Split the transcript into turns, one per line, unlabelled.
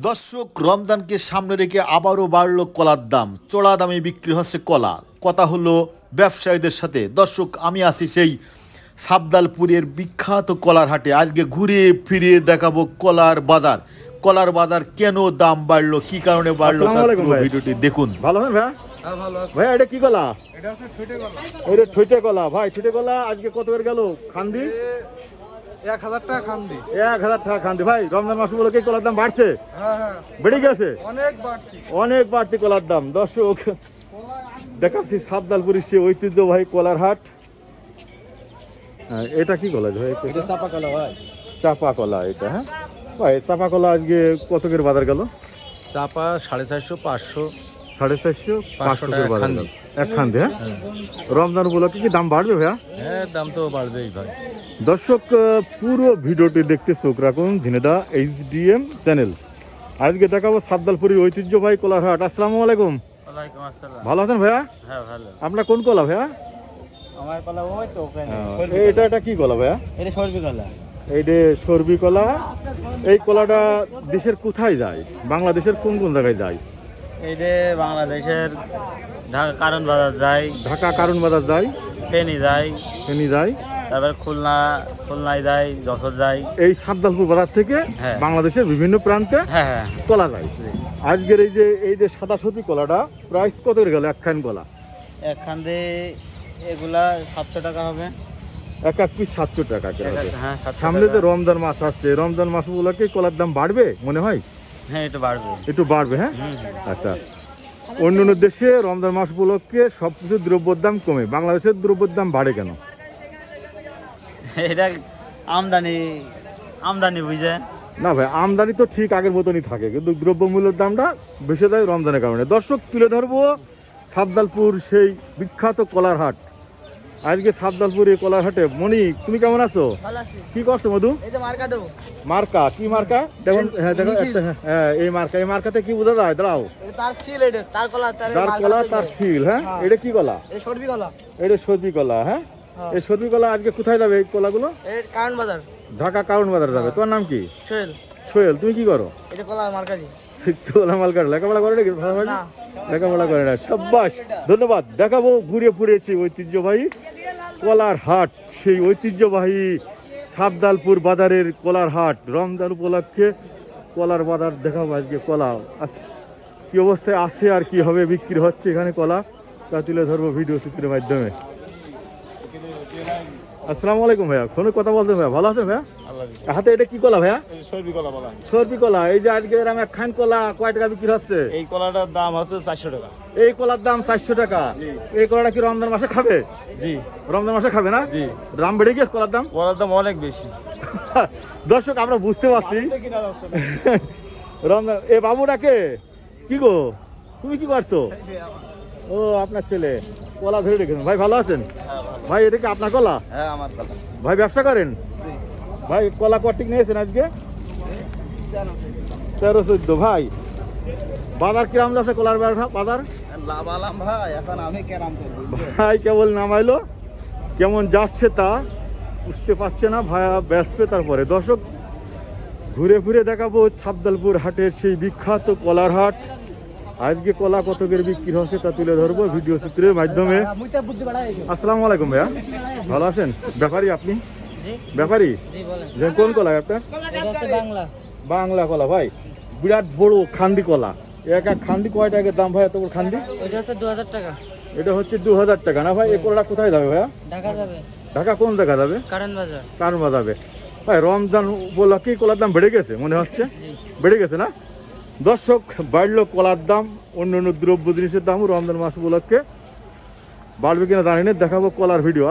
দর্শক, রমজানকে সামনে রেখে আবারও বাড়লো কলার দাম। চড়া দামে বিক্রি হচ্ছে কলা। কথা হলো ব্যবসায়ীদের সাথে। দর্শক, আমি আছি সেই সাবদালপুরের বিখ্যাত কলার হাটে। আজকে ঘুরে ফিরে দেখাবো কলার বাজার। কলার বাজার কেন দাম বাড়লো, কি কারণে বাড়লো, তার পুরো ভিডিওটি দেখুন।
ভালো আছেন ভাই? ভাই এটা কি কলা? এটা হচ্ছে ঠুইটে কলা। এটা ঠুইটে কলা। ভাই ঠুইটে কলা আজকে কত করে গেল? খান্দি
1000 টাকা খান্দি।
1000 টাকা খান্দি। ভাই রমজান মাস উপলক্ষে কলার দাম বাড়ছে?
হ্যাঁ,
বেড়ে গেছে
অনেক
বাড়তি কলার দাম। দর্শক দেখাচ্ছি সাবদালপুরের সে ঐতিহ্যবাহী কলার হাট। এটা কি কলা ভাই?
এটা চাপা কলা ভাই।
চাপা কলা এটা। হ্যাঁ ভাই, চাপা কলা আজকে কত করে বাজার গেল?
চাপা 450, 500,
450, 500
টাকা
বাজার
খান্দি।
গেল এক খান্দি। হ্যাঁ, রমজান উপলক্ষে কি দাম বাড়বে ভাইয়া?
হ্যাঁ, দাম তো বাড়বেই ভাই।
দর্শক পুরো ভিডিওটি দেখতে চোখ রাখুন ঝিনেদা HDM চ্যানেল। আজকে দেখাবো সাবদালপুরের ঐতিহ্যবাহী কলার হাট। আসসালামু আলাইকুম।
ওয়ালাইকুম আসসালাম।
ভালো আছেন ভাইয়া?
হ্যাঁ, ভালো।
আপনার কোন কলা ভাইয়া?
আমার কলা ওই তো ওখানে।
এটা কি কলা ভাইয়া?
এটা সরবি কলা।
এইটা সরবি কলা। এই কলাটা দেশের কোথায় যায়? বাংলাদেশের কোন কোন জায়গায় যায়?
এইটা বাংলাদেশের ঢাকা কারণ বাজার যায়,
ঢাকা কারণ বাজার যায়,
ফেনী যায়,
ফেনী যায়,
তারপর খুলনায় যায়, যশোর যায়।
এই সাবদালপুর বাজার থেকে
হ্যাঁ।
বাংলাদেশের বিভিন্ন প্রান্তে
হ্যাঁ,
কলা যায়। আজকের এই যে সাদা সবজি কলাটা প্রাইস কত করে গেল একখান কলা?
একখান দিয়ে এগুলা 700 টাকা হবে।
এক পিস 700 টাকা করে হবে।
হ্যাঁ, 700
সামনে
টাকা।
যে রমজান মাস আসছে, রমজান মাস উপলক্ষে কলার দাম বাড়বে মনে হয়?
হ্যাঁ, একটু বাড়বে।
একটু বাড়বে। হ্যাঁ,
হুম।
আচ্ছা। অন্য দেশে রমজান মাস উপলক্ষে সবকিছু দ্রব্যের দাম কমে, বাংলাদেশের দ্রব্যের দাম বাড়ে কেন?
এটা আমদানি বুঝে।
না ভাই, আমদানি তো ঠিক আগের মতনই থাকে, কিন্তু দ্রব্যমূল্যের দামটা বেশি যায় রমজানের কারণে। দর্শক, তুলে ধরবো সাবদালপুর সেই বিখ্যাত কলার হাট। আজকে সাবদালপুর এই কলার হাটে। মনি, তুমি কেমন আছো?
ভালো আছি।
কি করছো মধু?
এই যে মার্কা দেব।
মার্কা? কি মার্কা? দেখুন। হ্যাঁ দেখো একটা। হ্যাঁ, এই মার্কাতে কি বোঝা যায়? দাঁড়াও।
এটা তার সিল, এটা তার কলা,
তার কলা, তার ফিল। হ্যাঁ, এটা কি কলা?
এটা সরবি কলা।
এটা সবজি কলা। হ্যাঁ, এই সবজি কলা আজকে কোথায় যাবে এই কলাগুলো?
এটা কারণ বাজার,
ঢাকা কারণ বাজার যাবে। তোমার নাম কি?
সোহেল।
সোহেল, তুমি কি করো?
এটা কলা মার্কাজি।
কলা মালকার লেখাপড়া করে নাকি?
না,
লেখাপড়া করে না। সাব্বাস, ধন্যবাদ। দেখাবো ঘুরে ফুরেছি ঐতিহ্যবাহী কলার হাট, সেই ঐতিহ্যবাহী সাবদালপুর বাজারের কলার হাট। রমজান উপলক্ষে কলার বাজার দেখাবো। আজকে কলা কি অবস্থায় আছে আর কি হবে বিক্রি হচ্ছে এখানে কলা, তা তুলে ধরবো ভিডিও চিত্রের মাধ্যমে। আসসালামু আলাইকুম ভাইয়া। ফোনে কথা বলতেন ভাইয়া? ভালো আছেন ভাইয়া? হাতে এটা কি কলা ভাইয়া?
সরবি কলা বলা।
সরবি কলা। এই যে আজকে এরকম একখান কলা কয় টাকা বিক্রি হচ্ছে?
এই কলাটার দাম হচ্ছে 400 টাকা।
এই কলার দাম 400 টাকা। এই কলাটা কি রমজান মাসে খাবে?
জি,
রমজান মাসে খাবে না?
জি।
দাম বেড়ে গেছে কলার দাম।
কলার দাম অনেক বেশি।
দর্শক, আমরা বুঝতে পারছি রমজান। এ বাবুটাকে কি গো, তুমি কি করছো? ও, আপনার ছেলে কলা ধরে রেখেছেন। ভাই ভালো আছেন? ভাই এটা কি আপনার কলা?
হ্যাঁ, আমার কলা।
ভাই ব্যবসা করেন? ভাই কলা কটিক নিয়েছেন আজকে? 13-14। ভাই বাজার কিরাম যাচ্ছে কলার বাজার?
লাভ আলাম ভাই, এখন আমি কেরাম করব
ভাই কেবল নামাইলো, কেমন যাচ্ছে তা বুঝতে পারছে না ভাইয়া, ব্যস্ত। তারপরে দর্শক ঘুরে ঘুরে দেখাবো সাবদালপুর হাটের সেই বিখ্যাত কলার হাট। আজকে কলা কত করে বিক্রি হচ্ছে তা তুলে ধরবো ভিডিও চিত্রের মাধ্যমে। আসসালামু আলাইকুম ভাইয়া, ভালো আছেন? ব্যাপারী আপনি? ব্যাপারী? কোন কলা আপনার? বাংলা কলা। ভাই বিরাট বড় খান্দি কলা। এক খান্দি কয় টাকার দাম ভাই? এত বড় খান্দি?
এটা হচ্ছে 2000 টাকা।
এটা হচ্ছে 2000 টাকা না ভাই? এই কলাটা কোথায় যাবে ভাইয়া?
ঢাকা যাবে।
ঢাকা কোন জায়গা যাবে?
কারণ বাজার।
কারণ যাবে। ভাই রমজান উপলক্ষে কলার দাম বেড়ে গেছে মনে হচ্ছে? বেড়ে গেছে না? দর্শক, বাড়লো কলার দাম, অন্য অন্য দ্রব্য জিনিসের দামও রমজান মাস উপলক্ষে বাড়বে কিনা জানি না। দেখাবো কলার ভিডিও।